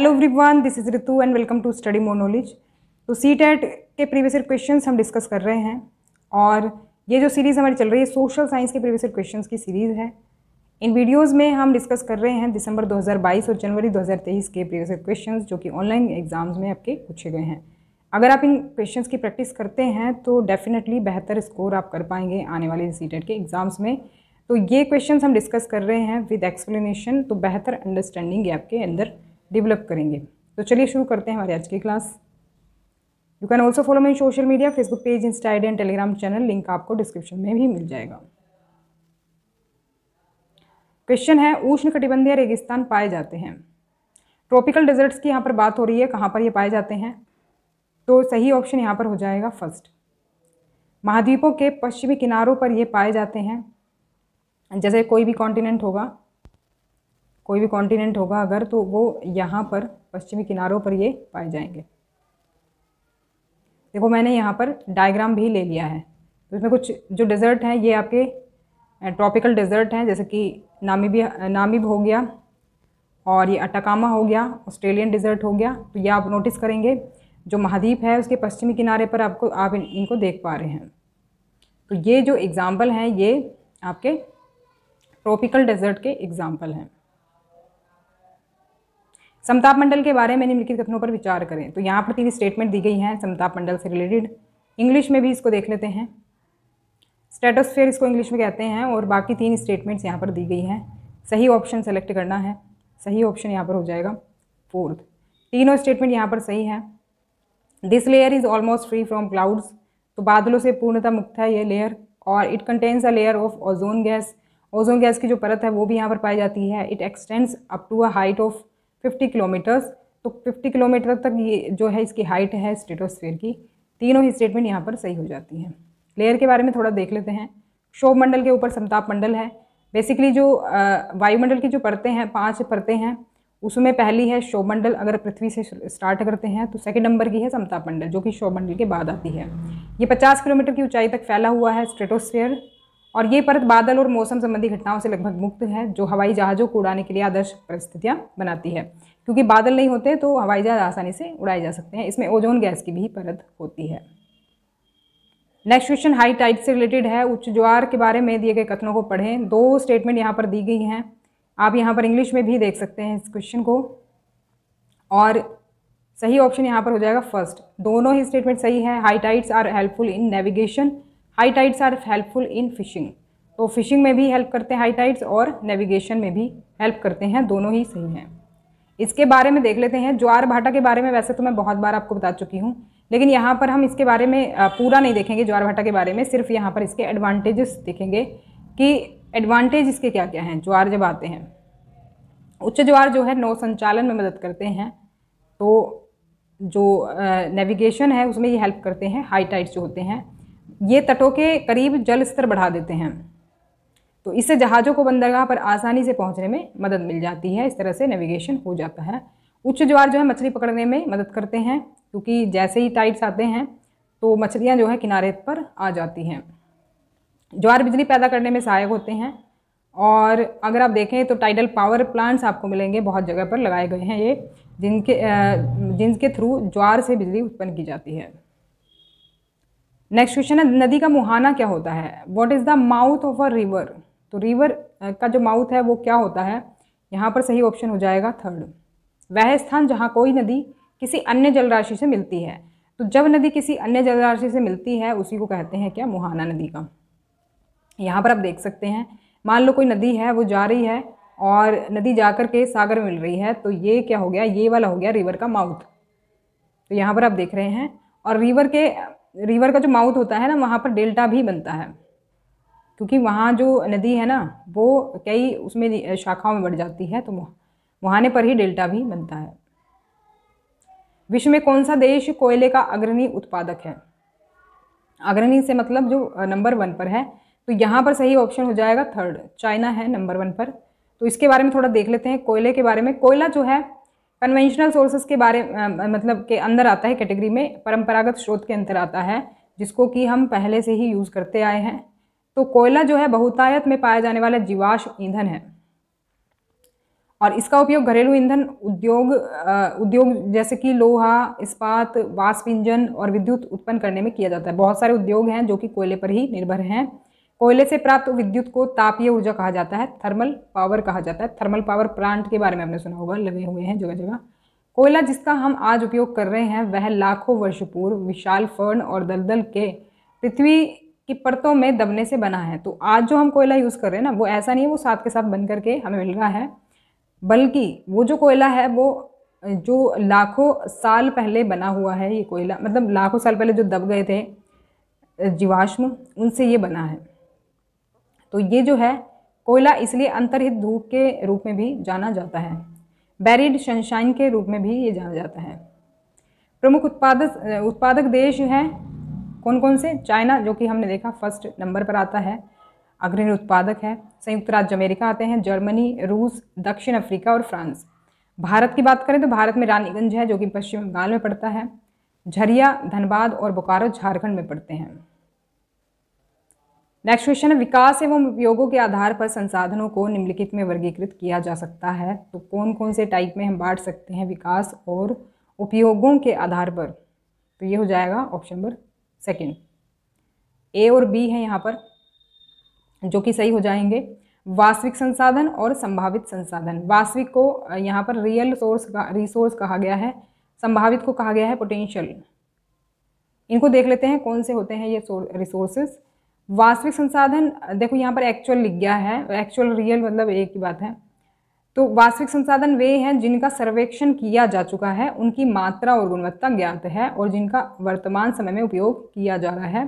Hello everyone, this is Ritu and welcome to study more knowledge. तो CTET के previous year questions हम discuss कर रहे हैं और ये जो सीरीज़ हमारी चल रही है सोशल साइंस के प्रीवियस ईयर क्वेश्चंस की सीरीज़ है। इन वीडियोस में हम डिस्कस कर रहे हैं दिसंबर 2022 और जनवरी 2023 के प्रीवियस ईयर क्वेश्चंस जो कि ऑनलाइन एग्जाम्स में आपके पूछे गए हैं। अगर आप इन क्वेश्चंस की प्रैक्टिस करते हैं तो डेफिनेटली बेहतर स्कोर आप कर पाएंगे आने वाले सीटेट के एग्ज़ाम्स में। तो ये क्वेश्चंस हम डिस्कस कर रहे हैं विद एक्सप्लेनेशन, तो बेहतर अंडरस्टैंडिंग आपके अंदर डेवलप करेंगे। तो चलिए शुरू करते हैं हमारी आज की class. You can also follow me social media, Facebook page, Insta ID and Telegram channel, link आपको डिस्क्रिप्शन में भी मिल जाएगा। क्वेश्चन है, उष्णकटिबंधीय रेगिस्तान पाए जाते हैं। ट्रॉपिकल डेजर्ट्स की यहाँ पर बात हो रही है, कहाँ पर ये पाए जाते हैं? तो सही ऑप्शन यहाँ पर हो जाएगा फर्स्ट, महाद्वीपों के पश्चिमी किनारों पर ये पाए जाते हैं। जैसे कोई भी कॉन्टिनेंट होगा अगर, तो वो यहाँ पर पश्चिमी किनारों पर ये पाए जाएंगे। देखो मैंने यहाँ पर डायग्राम भी ले लिया है। तो इसमें कुछ जो डेजर्ट हैं ये आपके ट्रॉपिकल डेजर्ट हैं, जैसे कि नामीब हो गया और ये अटाकामा हो गया, ऑस्ट्रेलियन डेजर्ट हो गया। तो ये आप नोटिस करेंगे जो महाद्वीप है उसके पश्चिमी किनारे पर आप इनको देख पा रहे हैं। तो ये जो एग्जाम्पल हैं ये आपके ट्रॉपिकल डेजर्ट के एग्जाम्पल हैं। समताप मंडल के बारे में निम्नलिखित कथनों पर विचार करें। तो यहाँ पर 3 स्टेटमेंट दी गई हैं समताप मंडल से रिलेटेड। इंग्लिश में भी इसको देख लेते हैं, स्ट्रेटोस्फीयर इसको इंग्लिश में कहते हैं, और बाकी 3 स्टेटमेंट्स यहाँ पर दी गई हैं। सही ऑप्शन सेलेक्ट करना है। सही ऑप्शन यहाँ पर हो जाएगा फोर्थ। तीनों स्टेटमेंट यहाँ पर सही है। This layer is almost free from clouds, तो बादलों से पूर्णतः मुक्त है ये लेयर। और it contains a layer of ozone gas, ozone gas की जो परत है वो भी यहाँ पर पाई जाती है। It extends up to a height of 50 kilometres, तो 50 किलोमीटर तक ये जो है इसकी हाइट है स्ट्रेटोस्फीयर की। तीनों ही स्टेटमेंट यहाँ पर सही हो जाती हैं। लेयर के बारे में थोड़ा देख लेते हैं। क्षोभ मंडल के ऊपर समताप मंडल है। बेसिकली जो वायुमंडल की जो परतें हैं 5 परतें हैं, उसमें पहली है क्षोभ मंडल। अगर पृथ्वी से स्टार्ट करते हैं तो सेकेंड नंबर की है समताप मंडल, जो कि क्षोभ मंडल के बाद आती है। ये 50 किलोमीटर की ऊंचाई तक फैला हुआ है स्ट्रेटोस्फीयर, और ये परत बादल और मौसम संबंधी घटनाओं से लगभग मुक्त है, जो हवाई जहाज़ों को उड़ाने के लिए आदर्श परिस्थितियां बनाती है। क्योंकि बादल नहीं होते तो हवाई जहाज आसानी से उड़ाए जा सकते हैं। इसमें ओजोन गैस की भी परत होती है। नेक्स्ट क्वेश्चन हाई टाइड से रिलेटेड है। उच्च ज्वार के बारे में दिए गए कथनों को पढ़ें। 2 स्टेटमेंट यहाँ पर दी गई हैं, आप यहाँ पर इंग्लिश में भी देख सकते हैं इस क्वेश्चन को। और सही ऑप्शन यहाँ पर हो जाएगा फर्स्ट। दोनों ही स्टेटमेंट सही है। High tides are helpful in navigation, high tides are helpful in fishing. तो फिशिंग में भी हेल्प करते हैं हाई टाइड्स, और नेविगेशन में भी हेल्प करते हैं। दोनों ही सही हैं। इसके बारे में देख लेते हैं। ज्वार भाटा के बारे में वैसे तो मैं बहुत बार आपको बता चुकी हूँ, लेकिन यहाँ पर हम इसके बारे में पूरा नहीं देखेंगे ज्वार भाटा के बारे में। सिर्फ यहाँ पर इसके एडवांटेजेस देखेंगे कि एडवांटेज इसके क्या क्या हैं। ज्वार जब आते हैं, उच्च ज्वार जो है नौ संचालन में मदद करते हैं, तो जो नेविगेशन है उसमें ये हेल्प करते हैं। हाई टाइड्स जो होते हैं ये तटों के करीब जल स्तर बढ़ा देते हैं, तो इससे जहाज़ों को बंदरगाह पर आसानी से पहुंचने में मदद मिल जाती है। इस तरह से नेविगेशन हो जाता है। उच्च ज्वार जो है मछली पकड़ने में मदद करते हैं, क्योंकि जैसे ही टाइड्स आते हैं तो मछलियां जो है किनारे पर आ जाती हैं। ज्वार बिजली पैदा करने में सहायक होते हैं, और अगर आप देखें तो टाइडल पावर प्लांट्स आपको मिलेंगे, बहुत जगह पर लगाए गए हैं ये, जिनके थ्रू ज्वार से बिजली उत्पन्न की जाती है। नेक्स्ट क्वेश्चन है, नदी का मुहाना क्या होता है? What is the mouth of a river? तो रिवर का जो माउथ है वो क्या होता है? यहाँ पर सही ऑप्शन हो जाएगा थर्ड, वह स्थान जहाँ कोई नदी किसी अन्य जलराशि से मिलती है। तो जब नदी किसी अन्य जलराशि से मिलती है उसी को कहते हैं क्या? मुहाना नदी का। यहाँ पर आप देख सकते हैं, मान लो कोई नदी है वो जा रही है और नदी जाकर के सागर में मिल रही है, तो ये क्या हो गया? ये वाला हो गया रिवर का माउथ। तो यहाँ पर आप देख रहे हैं, और रिवर का जो माउथ होता है ना, वहाँ पर डेल्टा भी बनता है, क्योंकि वहाँ जो नदी है ना वो कई उसमें शाखाओं में बढ़ जाती है, तो मुहाने पर ही डेल्टा भी बनता है। विश्व में कौन सा देश कोयले का अग्रणी उत्पादक है? अग्रणी से मतलब जो नंबर 1 पर है, तो यहाँ पर सही ऑप्शन हो जाएगा थर्ड, चाइना है नंबर 1 पर। तो इसके बारे में थोड़ा देख लेते हैं। कोयले के बारे में, कोयला जो है कन्वेंशनल सोर्सेज के बारे मतलब के अंदर आता है, कैटेगरी में परंपरागत स्रोत के अंदर आता है, जिसको कि हम पहले से ही यूज़ करते आए हैं। तो कोयला जो है बहुतायत में पाया जाने वाला जीवाश्म ईंधन है, और इसका उपयोग घरेलू ईंधन उद्योग जैसे कि लोहा, इस्पात, वाष्प इंजन और विद्युत उत्पन्न करने में किया जाता है। बहुत सारे उद्योग हैं जो कि कोयले पर ही निर्भर हैं। कोयले से प्राप्त विद्युत को तापीय ऊर्जा कहा जाता है, थर्मल पावर कहा जाता है। थर्मल पावर प्लांट के बारे में आपने सुना होगा, लगे हुए हैं जगह जगह। कोयला जिसका हम आज उपयोग कर रहे हैं वह लाखों वर्ष पूर्व विशाल फर्न और दलदल के पृथ्वी की परतों में दबने से बना है। तो आज जो हम कोयला यूज़ कर रहे हैं ना, वो ऐसा नहीं है वो साथ के साथ बन करके हमें मिल रहा है, बल्कि वो जो कोयला है वो जो लाखों साल पहले बना हुआ है ये कोयला, मतलब लाखों साल पहले जो दब गए थे जीवाश्म, उनसे ये बना है। तो ये जो है कोयला इसलिए अंतर्हित धूप के रूप में भी जाना जाता है, बैरिड सनशाइन के रूप में भी ये जाना जाता है। प्रमुख उत्पादक देश हैं कौन कौन से? चाइना, जो कि हमने देखा फर्स्ट नंबर पर आता है, अग्रणी उत्पादक है। संयुक्त राज्य अमेरिका आते हैं, जर्मनी, रूस, दक्षिण अफ्रीका और फ्रांस। भारत की बात करें तो भारत में रानीगंज है जो कि पश्चिम बंगाल में पड़ता है, झरिया, धनबाद और बोकारो झारखंड में पड़ते हैं। नेक्स्ट क्वेश्चन है, विकास एवं उपयोगों के आधार पर संसाधनों को निम्नलिखित में वर्गीकृत किया जा सकता है। तो कौन कौन से टाइप में हम बांट सकते हैं विकास और उपयोगों के आधार पर? तो ये हो जाएगा ऑप्शन नंबर सेकेंड। ए और बी है यहाँ पर जो कि सही हो जाएंगे। वास्तविक संसाधन और संभावित संसाधन। वास्तविक को यहाँ पर रियल रिसोर्स कहा गया है, संभावित को कहा गया है पोटेंशियल। इनको देख लेते हैं कौन से होते हैं ये रिसोर्सेज। वास्तविक संसाधन, देखो यहाँ पर एक्चुअल लिख गया है, एक्चुअल रियल मतलब एक ही बात है। तो वास्तविक संसाधन वे हैं जिनका सर्वेक्षण किया जा चुका है, उनकी मात्रा और गुणवत्ता ज्ञात है और जिनका वर्तमान समय में उपयोग किया जा रहा है।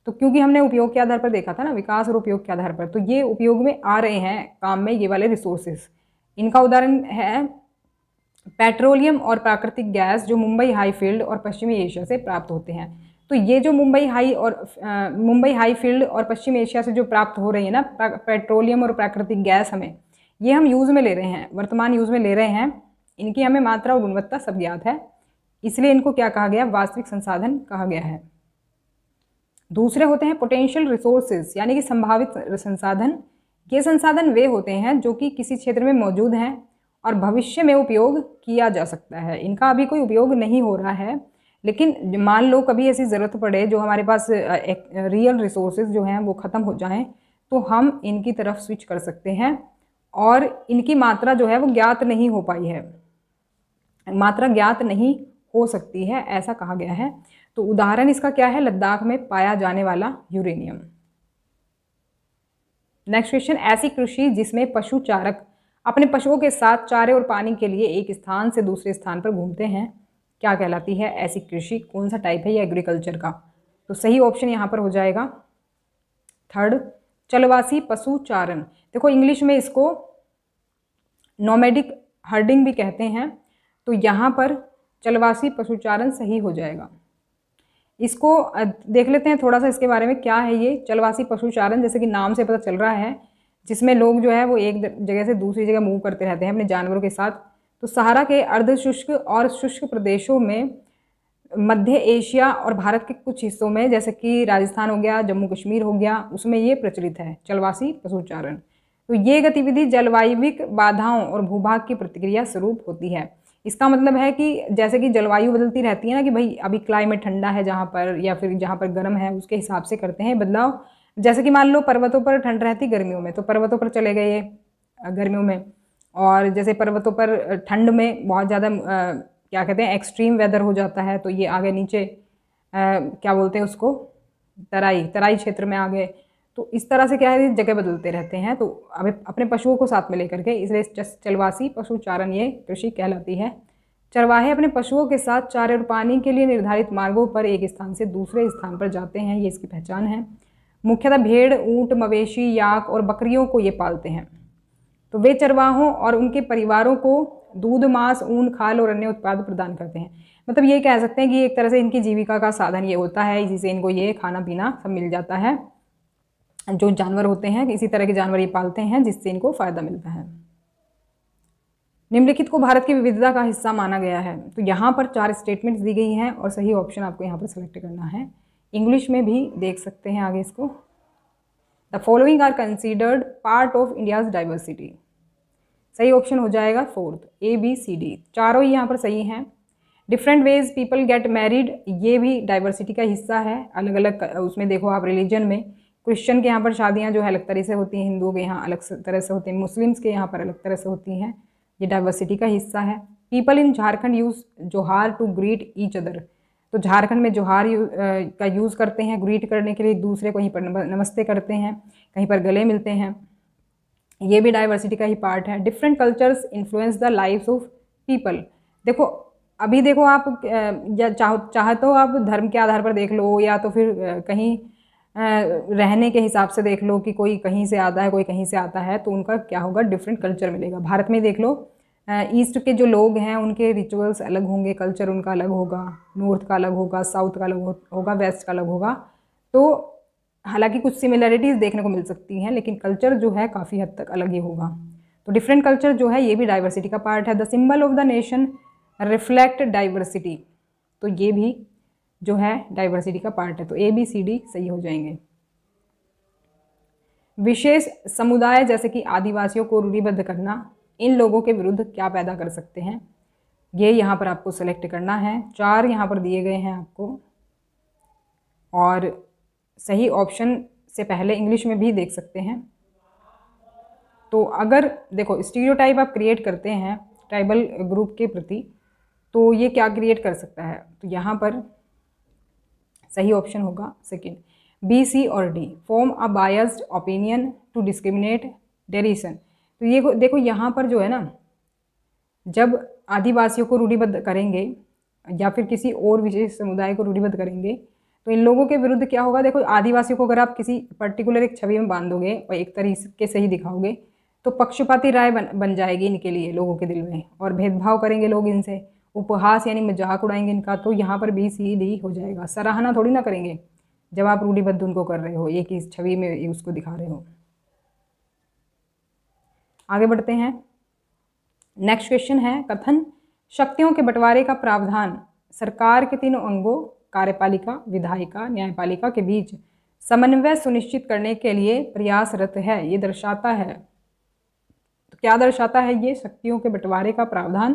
तो क्योंकि हमने उपयोग के आधार पर देखा था ना, विकास और उपयोग के आधार पर, तो ये उपयोग में आ रहे हैं काम में ये वाले रिसोर्सेज। इनका उदाहरण है पेट्रोलियम और प्राकृतिक गैस जो मुंबई हाई फील्ड और पश्चिमी एशिया से प्राप्त होते हैं। तो ये जो मुंबई हाई फील्ड और पश्चिम एशिया से जो प्राप्त हो रही है ना पेट्रोलियम और प्राकृतिक गैस, हमें ये हम यूज़ में ले रहे हैं, वर्तमान यूज़ में ले रहे हैं। इनकी हमें मात्रा और गुणवत्ता सब ज्ञात है, इसलिए इनको क्या कहा गया? वास्तविक संसाधन कहा गया है। दूसरे होते हैं पोटेंशियल रिसोर्सेज, यानी कि संभावित संसाधन। ये संसाधन वे होते हैं जो कि किसी क्षेत्र में मौजूद हैं और भविष्य में उपयोग किया जा सकता है। इनका अभी कोई उपयोग नहीं हो रहा है, लेकिन मान लो कभी ऐसी ज़रूरत पड़े जो हमारे पास रियल रिसोर्सेज जो हैं वो ख़त्म हो जाएं, तो हम इनकी तरफ स्विच कर सकते हैं और इनकी मात्रा जो है वो ज्ञात नहीं हो पाई है, मात्रा ज्ञात नहीं हो सकती है, ऐसा कहा गया है। तो उदाहरण इसका क्या है? लद्दाख में पाया जाने वाला यूरेनियम। नेक्स्ट क्वेश्चन, ऐसी कृषि जिसमें पशु चारक अपने पशुओं के साथ चारे और पानी के लिए एक स्थान से दूसरे स्थान पर घूमते हैं, क्या कहलाती है ऐसी कृषि? कौन सा टाइप है ये एग्रीकल्चर का? तो सही ऑप्शन यहाँ पर हो जाएगा थर्ड, चलवासी पशु चारण। देखो इंग्लिश में इसको नोमैडिक हर्डिंग भी कहते हैं, तो यहाँ पर चलवासी पशुचारण सही हो जाएगा। इसको देख लेते हैं थोड़ा सा इसके बारे में, क्या है ये चलवासी पशुचारण? जैसे कि नाम से पता चल रहा है, जिसमें लोग जो है वो एक जगह से दूसरी जगह मूव करते रहते हैं अपने जानवरों के साथ। तो सहारा के अर्ध शुष्क और शुष्क प्रदेशों में, मध्य एशिया और भारत के कुछ हिस्सों में जैसे कि राजस्थान हो गया, जम्मू कश्मीर हो गया, उसमें ये प्रचलित है चलवासी पशुचारण। तो ये गतिविधि जलवायविक बाधाओं और भूभाग की प्रतिक्रिया स्वरूप होती है। इसका मतलब है कि जैसे कि जलवायु बदलती रहती है ना, कि भाई अभी क्लाइमेट ठंडा है जहाँ पर, या फिर जहाँ पर गर्म है, उसके हिसाब से करते हैं बदलाव। जैसे कि मान लो पर्वतों पर ठंड रहती गर्मियों में, तो पर्वतों पर चले गए गर्मियों में, और जैसे पर्वतों पर ठंड में बहुत ज़्यादा क्या कहते हैं एक्सट्रीम वेदर हो जाता है, तो ये आगे नीचे क्या बोलते हैं उसको, तराई क्षेत्र में आ गए। तो इस तरह से क्या है जगह बदलते रहते हैं। तो अब अपने पशुओं को साथ में लेकर के, इसलिए चलवासी पशुचारण ये कृषि कहलाती है। चरवाहे अपने पशुओं के साथ चारे और पानी के लिए निर्धारित मार्गों पर एक स्थान से दूसरे स्थान पर जाते हैं, ये इसकी पहचान है। मुख्यतः भेड़, ऊँट, मवेशी, याक और बकरियों को ये पालते हैं। तो वे चरवाहों और उनके परिवारों को दूध, मांस, ऊन, खाल और अन्य उत्पाद प्रदान करते हैं। मतलब ये कह सकते हैं कि एक तरह से इनकी जीविका का साधन ये होता है, इसी से इनको ये खाना पीना सब मिल जाता है। जो जानवर होते हैं इसी तरह के जानवर ये पालते हैं, जिससे इनको फ़ायदा मिलता है। निम्नलिखित को भारत की विविधता का हिस्सा माना गया है। तो यहाँ पर 4 स्टेटमेंट्स दी गई हैं और सही ऑप्शन आपको यहाँ पर सेलेक्ट करना है। इंग्लिश में भी देख सकते हैं आगे इसको। The following are considered part of India's diversity. सही ऑप्शन हो जाएगा fourth, A B C D, चारों ही यहाँ पर सही हैं। Different ways people get married, ये भी डाइवर्सिटी का हिस्सा है। अलग अलग उसमें देखो आप रिलीजन में, क्रिश्चियन के यहाँ पर शादियाँ जो है अलग तरह से होती हैं, हिंदुओं के यहाँ अलग तरह से होती हैं, मुस्लिम्स के यहाँ पर अलग तरह से होती हैं। ये डाइवर्सिटी का हिस्सा है। पीपल इन झारखंड यूज़ जोहार टू ग्रीट ईच अदर, तो झारखंड में जोहार का यूज़ करते हैं ग्रीट करने के लिए, एक दूसरे को कहीं पर नमस्ते करते हैं, कहीं पर गले मिलते हैं। ये भी डाइवर्सिटी का ही पार्ट है। Different cultures influence the lives of people, देखो अभी देखो आप या चाहे तो आप धर्म के आधार पर देख लो, या तो फिर कहीं रहने के हिसाब से देख लो कि कोई कहीं से आता है कोई कहीं से आता है, तो उनका क्या होगा, डिफरेंट कल्चर मिलेगा। भारत में देख लो ईस्ट के जो लोग हैं उनके रिचुअल्स अलग होंगे, कल्चर उनका अलग होगा, नॉर्थ का अलग होगा, साउथ का अलग होगा, वेस्ट का अलग होगा। तो हालांकि कुछ सिमिलरिटीज़ देखने को मिल सकती हैं, लेकिन कल्चर जो है काफ़ी हद तक अलग ही होगा। तो डिफरेंट कल्चर जो है ये भी डाइवर्सिटी का पार्ट है। The symbol of the nation reflect diversity, तो ये भी जो है डाइवर्सिटी का पार्ट है। तो ए बी सी डी सही हो जाएंगे। विशेष समुदाय जैसे कि आदिवासियों को रूढ़िबद्ध करना इन लोगों के विरुद्ध क्या पैदा कर सकते हैं, ये यहाँ पर आपको सेलेक्ट करना है। 4 यहाँ पर दिए गए हैं आपको, और सही ऑप्शन से पहले इंग्लिश में भी देख सकते हैं। तो अगर देखो स्टीरियोटाइप आप क्रिएट करते हैं ट्राइबल ग्रुप के प्रति, तो ये क्या क्रिएट कर सकता है, तो यहाँ पर सही ऑप्शन होगा सेकंड, बी सी और D, form a biased opinion to discriminate derision. तो ये देखो यहाँ पर जो है ना, जब आदिवासियों को रूढ़िबद्ध करेंगे या फिर किसी और विशेष समुदाय को रूढ़िबद्ध करेंगे, तो इन लोगों के विरुद्ध क्या होगा। देखो आदिवासियों को अगर आप किसी पर्टिकुलर एक छवि में बांधोगे और एक तरीके से ही दिखाओगे, तो पक्षपाती राय बन जाएगी इनके लिए लोगों के दिल में, और भेदभाव करेंगे लोग इनसे, उपहास यानी मजाक उड़ाएंगे इनका। तो यहाँ पर बी सी डी हो जाएगा। सराहना थोड़ी ना करेंगे जब आप रूढ़िबद्ध उनको कर रहे हो, एक ही छवि में उसको दिखा रहे हो। आगे बढ़ते हैं। नेक्स्ट क्वेश्चन है, कथन शक्तियों के बंटवारे का प्रावधान सरकार के तीनों अंगों कार्यपालिका, विधायिका, न्यायपालिका के बीच समन्वय सुनिश्चित करने के लिए प्रयासरत है, ये दर्शाता है। तो क्या दर्शाता है ये, शक्तियों के बंटवारे का प्रावधान।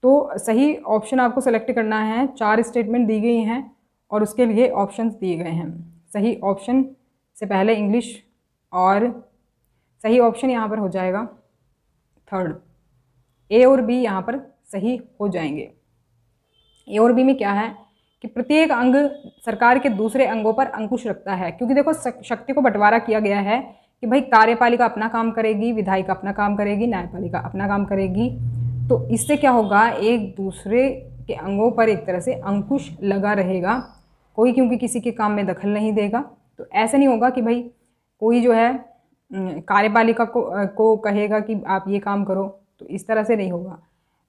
तो सही ऑप्शन आपको सेलेक्ट करना है। 4 स्टेटमेंट दी गई हैं और उसके लिए ऑप्शंस दिए गए हैं। सही ऑप्शन से पहले इंग्लिश, और सही ऑप्शन यहाँ पर हो जाएगा थर्ड, ए और बी यहाँ पर सही हो जाएंगे। ए और बी में क्या है कि प्रत्येक अंग सरकार के दूसरे अंगों पर अंकुश रखता है, क्योंकि देखो शक्ति को बंटवारा किया गया है कि भाई कार्यपालिका अपना काम करेगी, विधायिका अपना काम करेगी, न्यायपालिका अपना काम करेगी। तो इससे क्या होगा, एक दूसरे के अंगों पर एक तरह से अंकुश लगा रहेगा, कोई क्योंकि किसी के काम में दखल नहीं देगा। तो ऐसे नहीं होगा कि भाई कोई जो है कार्यपालिका को कहेगा कि आप ये काम करो, तो इस तरह से नहीं होगा।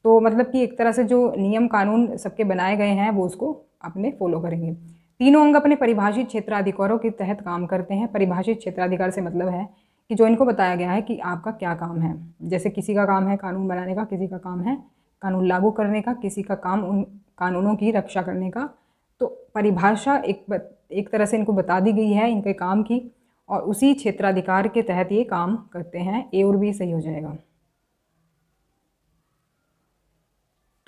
तो मतलब कि एक तरह से जो नियम कानून सबके बनाए गए हैं वो उसको अपने फॉलो करेंगे। तीनों अंग अपने परिभाषित क्षेत्राधिकारों के तहत काम करते हैं। परिभाषित क्षेत्राधिकार से मतलब है कि जो इनको बताया गया है कि आपका क्या काम है। जैसे किसी का काम है कानून बनाने का, किसी का काम है कानून लागू करने का, किसी का काम उन कानूनों की रक्षा करने का। तो परिभाषा एक तरह से इनको बता दी गई है इनके काम की, और उसी क्षेत्राधिकार के तहत ये काम करते हैं। ए और बी सही हो जाएगा।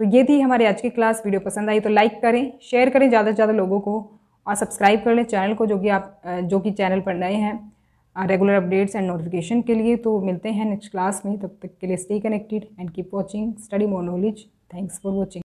तो ये थी हमारी आज की क्लास। वीडियो पसंद आई तो लाइक करें, शेयर करें ज़्यादा से ज़्यादा लोगों को, और सब्सक्राइब कर लें चैनल को, जो कि चैनल पर नए हैं, रेगुलर अपडेट्स एंड नोटिफिकेशन के लिए। तो मिलते हैं नेक्स्ट क्लास में, तब तक के लिए stay connected and keep watching study more knowledge. Thanks for watching.